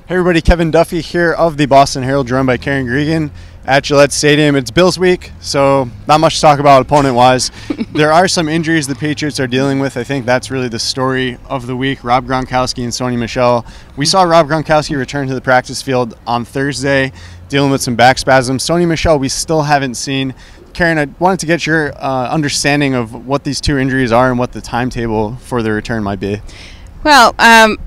Hey everybody, Kevin Duffy here of the Boston Herald, joined by Karen Gregan at Gillette Stadium. It's Bills week, so not much to talk about opponent-wise. There are some injuries the Patriots are dealing with. I think that's really the story of the week. Rob Gronkowski and Sony Michel. We saw Rob Gronkowski return to the practice field on Thursday, dealing with some back spasms. Sony Michel, we still haven't seen. Karen, I wanted to get your understanding of what these two injuries are and what the timetable for the return might be. Well,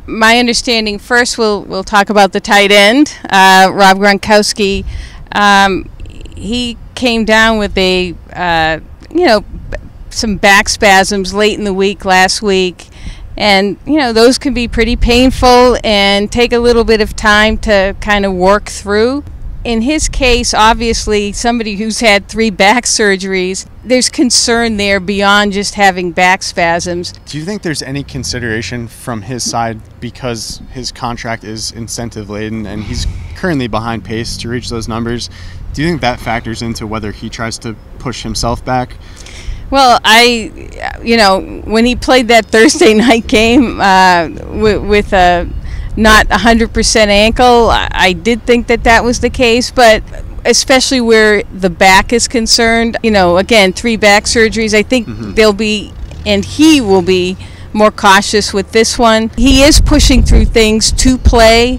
my understanding first, we'll talk about the tight end, Rob Gronkowski. He came down with some back spasms late in the week last week, and those can be pretty painful and take a little bit of time to kind of work through. In his case, obviously, somebody who's had 3 back surgeries, there's concern there beyond just having back spasms. Do you think there's any consideration from his side, because his contract is incentive-laden and he's currently behind pace to reach those numbers? Do you think that factors into whether he tries to push himself back? Well, when he played that Thursday night game with a not 100% ankle, I did think that was the case, but especially where the back is concerned, again, 3 back surgeries, I think he will be more cautious with this one. He is pushing through things to play,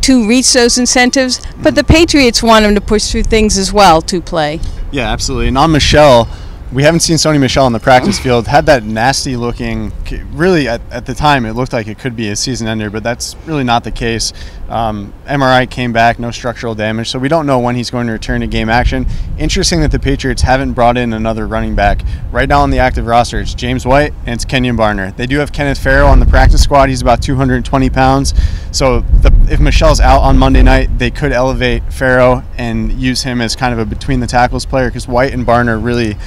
to reach those incentives, but the Patriots want him to push through things as well to play. Yeah, absolutely. And on Michel, we haven't seen Sony Michel on the practice field. Had that nasty looking, really at the time it looked like it could be a season ender, but that's really not the case. MRI came back, no structural damage, so we don't know when he's going to return to game action. Interesting that the Patriots haven't brought in another running back. Right now on the active roster, it's James White and it's Kenyon Barner. They do have Kenneth Farrow on the practice squad. He's about 220 pounds. So if Michel's out on Monday night, they could elevate Farrow and use him as kind of a between the tackles player, because White and Barner really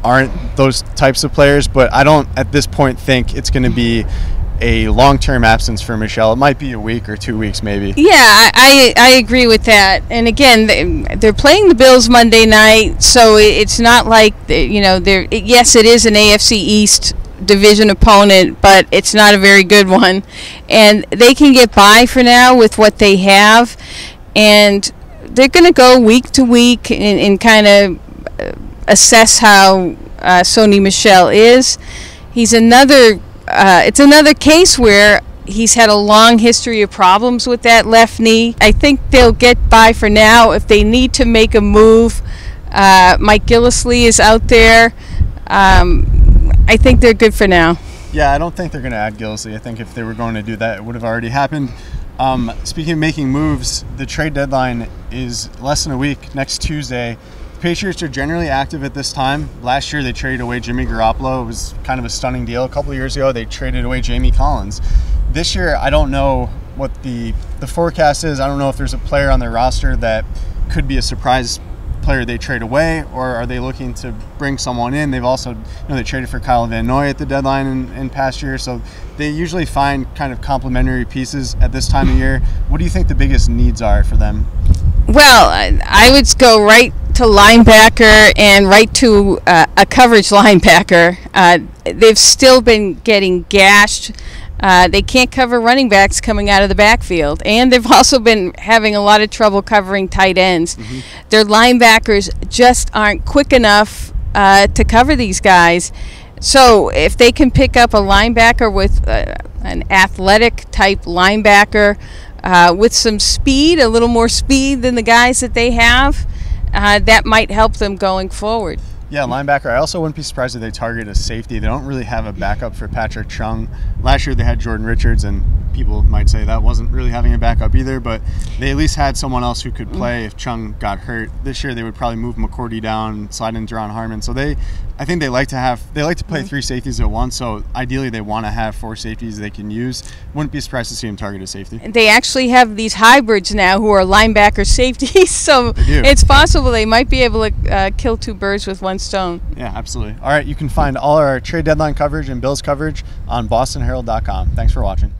aren't those types of players. But I don't at this point think it's going to be a long-term absence for Michel. It might be a week or 2 weeks maybe. Yeah, I agree with that. And again, they're playing the Bills Monday night, so it's not like yes, it is an AFC East division opponent, but it's not a very good one, and they can get by for now with what they have, and they're going to go week to week and kind of assess how Sony Michel is. It's another case where he's had a long history of problems with that left knee. I think they'll get by for now. If they need to make a move, Mike Gillislee is out there. I think they're good for now. Yeah, I don't think they're going to add Gillislee. I think if they were going to do that, it would have already happened. Speaking of making moves, the trade deadline is less than a week, next Tuesday. Patriots are generally active at this time. Last year they traded away Jimmy Garoppolo. It was kind of a stunning deal. A couple of years ago they traded away Jamie Collins. This year I don't know what the forecast is. I don't know if there's a player on their roster that could be a surprise player they trade away, or are they looking to bring someone in? They've also, they traded for Kyle Van Noy at the deadline in past years, so they usually find kind of complementary pieces at this time of year. What do you think the biggest needs are for them? Well, I would go right to linebacker and right to a coverage linebacker. They've still been getting gashed. They can't cover running backs coming out of the backfield, and they've also been having a lot of trouble covering tight ends. Their linebackers just aren't quick enough to cover these guys. So if they can pick up a linebacker with an athletic type linebacker with some speed, a little more speed than the guys that they have, that might help them going forward. Yeah, linebacker. I also wouldn't be surprised if they target a safety. They don't really have a backup for Patrick Chung. Last year they had Jordan Richards, and people might say that wasn't really having a backup either, but they at least had someone else who could play if Chung got hurt. This year they would probably move McCourty down and slide in Deron Harmon. So I think they like to play 3 safeties at once, so ideally they want to have 4 safeties they can use. Wouldn't be surprised to see them target a safety. They actually have these hybrids now who are linebacker safeties, so it's possible they might be able to kill 2 birds with one stone. Yeah, absolutely. All right, you can find all our trade deadline coverage and Bills coverage on bostonherald.com. Thanks for watching.